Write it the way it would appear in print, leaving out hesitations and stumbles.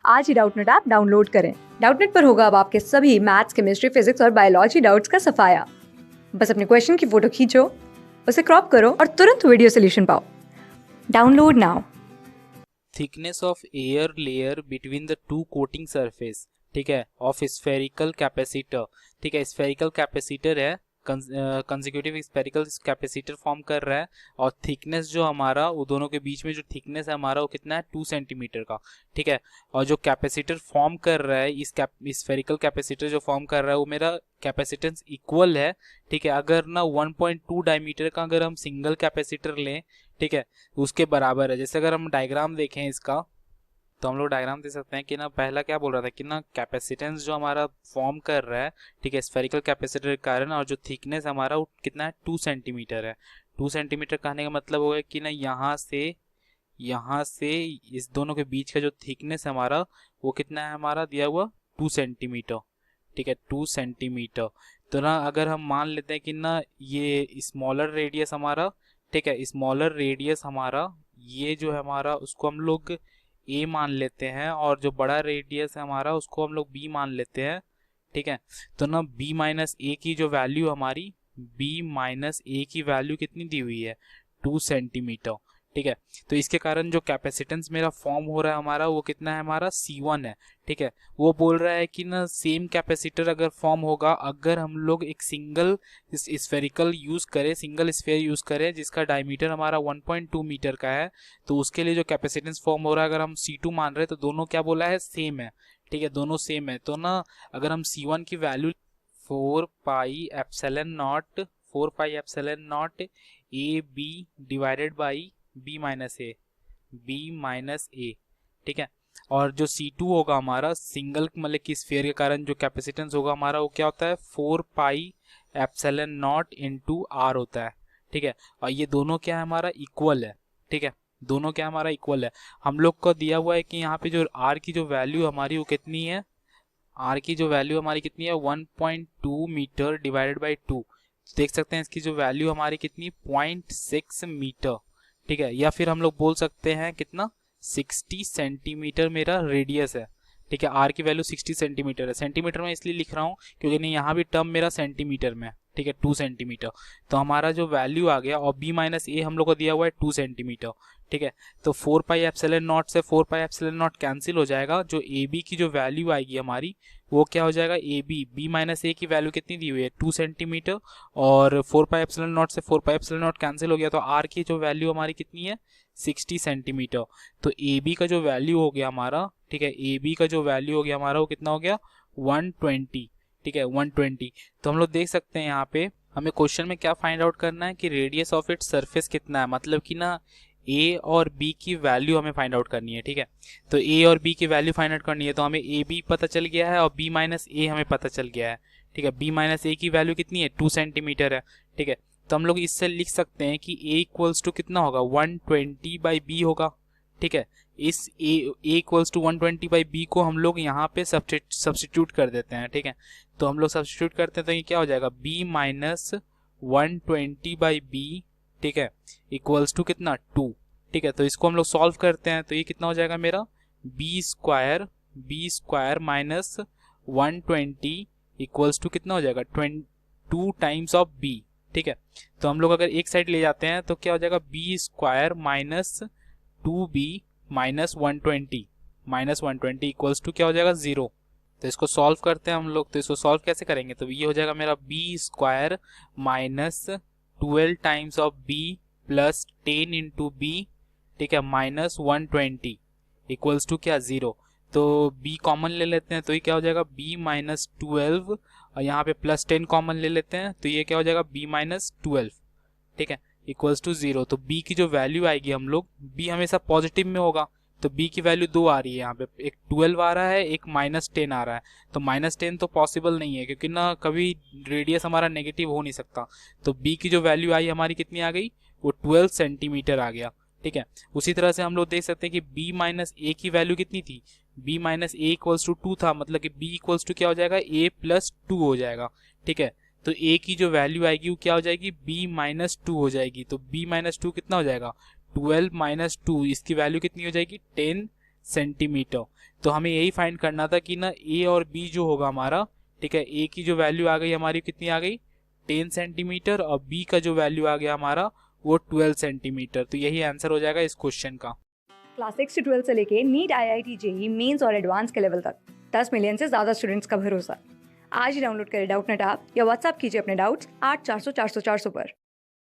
आज ही Doubtnut app download करें। Doubtnut पर होगा अब आपके सभी मैथ्स, केमिस्ट्री, फिजिक्स और बायोलॉजी डाउट्स का सफाया। बस अपने क्वेश्चन की फोटो खींचो, उसे क्रॉप करो और तुरंत वीडियो सोल्यूशन पाओ। Download now. Thickness of air layer between the two coating surface, ठीक है, ऑफ स्फेरिकल कैपेसिटर। ठीक है, स्फेरिकल कैपेसिटर है, कंसेक्यूटिव स्फेरिकल कैपेसिटर फॉर्म कर रहा है और थिकनेस जो हमारा वो दोनों के बीच में जो थिकनेस है हमारा वो कितना है 2 सेंटीमीटर का। ठीक है, और जो कैपेसिटर फॉर्म कर रहा है इस स्फेरिकल कैपेसिटर जो फॉर्म कर रहा है वो मेरा कैपेसिटेंस इक्वल है। ठीक है, अगर ना 1.2 डायमीटर का अगर हम सिंगल कैपेसिटर लें, ठीक है, उसके बराबर है। जैसे अगर हम डायग्राम देखें इसका, तो हम लोग डायग्राम दे सकते हैं कि ना पहला क्या बोल रहा था कि ना कैपेसिटेंस जो हमारा फॉर्म कर रहा है, ठीक है, स्फेरिकल कैपेसिटर के कारण, और जो थिकनेस हमारा वो कितना है 2 सेंटीमीटर है। 2 सेंटीमीटर कहने का मतलब हो गया कि ना यहाँ से इस दोनों के बीच का जो थिकनेस है हमारा वो कितना है, हमारा दिया हुआ 2 सेंटीमीटर। ठीक है, 2 सेंटीमीटर। तो ना अगर हम मान लेते हैं कि ना ये स्मॉलर रेडियस हमारा, ठीक है, स्मॉलर रेडियस हमारा ये जो है हमारा उसको हम लोग ए मान लेते हैं, और जो बड़ा रेडियस है हमारा उसको हम लोग बी मान लेते हैं। ठीक है, तो ना बी माइनस ए की जो वैल्यू हमारी, बी माइनस ए की वैल्यू कितनी दी हुई है, 2 सेंटीमीटर। ठीक है, तो इसके कारण जो कैपेसिटेंस मेरा फॉर्म हो रहा है हमारा वो कितना है, हमारा C1 है। ठीक है, वो बोल रहा है कि ना सेम कैपेसिटर अगर फॉर्म होगा अगर हम लोग एक सिंगल स्फेरिकल यूज करें, सिंगल स्फेयर यूज करें जिसका डायमीटर हमारा 1.2 मीटर का है, तो उसके लिए जो कैपेसिटेंस फॉर्म हो रहा है अगर हम C2 मान रहे हैं तो दोनों क्या बोला है, सेम है। ठीक है, दोनों सेम है। तो ना अगर हम C1 की value 4 pi a b divided by b minus a, ठीक है, और जो C2 होगा हमारा सिंगल मतलब कि स्फीयर के कारण जो कैपेसिटेंस होगा हमारा वो क्या होता है, 4 pi epsilon naught into r होता है। ठीक है, और ये दोनों क्या है, हमारा इक्वल है। ठीक है, दोनों क्या हमारा इक्वल है। हम लोग को दिया हुआ है कि यहाँ पे जो आर की जो वैल्यू हमारी वो कितनी है, आर की जो वैल्यू हमारी कितनी है, 1.2 मीटर डिवाइडेड बाई 2। देख सकते हैं इसकी जो वैल्यू हमारी कितनी, 0.6 मीटर। ठीक है, या फिर हम लोग बोल सकते हैं कितना, 60 सेंटीमीटर मेरा रेडियस है। ठीक है, आर की वैल्यू 60 सेंटीमीटर है। सेंटीमीटर में इसलिए लिख रहा हूँ क्योंकि नहीं यहाँ भी टर्म मेरा सेंटीमीटर में है। ठीक है, 2 सेंटीमीटर। तो हमारा जो वैल्यू आ गया, और बी माइनस ए हम लोग को दिया हुआ है 2 सेंटीमीटर। ठीक है, तो 4 पाई एप्सिलॉन नॉट से 4 पाई एप्सिलॉन नॉट कैंसिल हो जाएगा। जो ए बी की जो वैल्यू आएगी हमारी वो क्या हो जाएगा, ए बी, बी माइनस ए की वैल्यू कितनी दी हुई है, 2 सेंटीमीटर, और 4 पाई एप्सिलॉन नॉट से 4 पाई एप्सिलॉन नॉट कैंसिल हो गया, तो आर की जो वैल्यू हमारी कितनी है, 60 सेंटीमीटर। तो ए बी का जो वैल्यू हो गया हमारा, ठीक है, ए बी का जो वैल्यू हो गया हमारा वो कितना हो गया, 120। ठीक है, 120। तो हम लोग देख सकते हैं यहाँ पे हमें क्वेश्चन में क्या फाइंड आउट करना है कि रेडियस ऑफ इट्स सरफेस कितना है, मतलब कि ना ए और बी की वैल्यू हमें फाइंड आउट करनी है। ठीक है, तो ए और बी की वैल्यू फाइंड आउट करनी है, तो हमें ए बी पता चल गया है और बी माइनस ए हमें पता चल गया है। ठीक है, बी माइनस ए की वैल्यू कितनी है, 2 सेंटीमीटर है। ठीक है, तो हम लोग इससे लिख सकते हैं कि ए इक्वल्स टू कितना होगा, 120 बाई बी होगा। ठीक है, इस ए इक्वल्स टू 120 बाई बी को हम लोग यहाँ पे सब्सटीट्यूट कर देते हैं। ठीक है, तो हम लोग सब्सटीट्यूट करते हैं तो ये क्या हो जाएगा, बी माइनस 120 बाई बी, ठीक है, इक्वल्स टू कितना, 2। ठीक है, तो इसको हम लोग सॉल्व करते हैं तो ये कितना हो जाएगा मेरा, b square minus 120 equals to कितना हो जाएगा, 2 टाइम्स ऑफ बी। ठीक है, तो हम लोग अगर एक साइड ले जाते हैं तो क्या हो जाएगा, b square minus 2b minus 120 equals to क्या हो जाएगा, 0। तो इसको सॉल्व करते हैं हम लोग, तो इसको सॉल्व कैसे करेंगे, तो ये हो जाएगा मेरा b square minus 12 times of b plus 10 into b, ठीक है, माइनस 120 इक्वल्स टू क्या, 0। तो b कॉमन ले लेते हैं तो ये क्या हो जाएगा, b माइनस 12, और यहाँ पे प्लस 10 कॉमन ले लेते हैं तो ये क्या हो जाएगा, b माइनस 12। ठीक है, इक्वल्स टू 0। तो b की जो वैल्यू आएगी हम लोग, b हमेशा पॉजिटिव में होगा, तो b की वैल्यू 2 आ रही है यहाँ पे, एक 12 आ रहा है, एक माइनस 10 आ रहा है। तो माइनस 10 तो पॉसिबल नहीं है क्योंकि ना कभी रेडियस हमारा नेगेटिव हो नहीं सकता। तो b की जो वैल्यू आई हमारी कितनी आ गई, वो 12 सेंटीमीटर आ गया। ठीक है, उसी तरह से हम लोग देख सकते हैं कि b माइनस ए की वैल्यू कितनी थी, b minus a equals to 2 था, मतलब कि b इक्वल्स टू क्या हो जाएगा, a प्लस 2 हो जाएगा। ठीक है, तो a की जो वैल्यू आएगी वो क्या हो जाएगी, b माइनस 2 हो जाएगी। तो b माइनस 2 कितना हो जाएगा, 12 माइनस 2, इसकी वैल्यू कितनी हो जाएगी, 10 सेंटीमीटर। तो हमें यही फाइंड करना था कि ना ए और बी जो होगा हमारा, ठीक है, ए की जो वैल्यू आ गई हमारी कितनी आ गई 10 सेंटीमीटर और बी का जो वैल्यू आ गया हमारा वो 12 सेंटीमीटर। तो यही आंसर हो जाएगा इस क्वेश्चन का। क्लास 6 से 12 से लेके नीट, IIT, जेई मेंस और एडवांस के लेवल तक 10 मिलियन से ज्यादा स्टूडेंट्स का भरोसा। आज ही डाउनलोड करें डाउटनेट ऐप या व्हाट्सएप कीजिए अपने डाउट्स 8400 400 400 पर।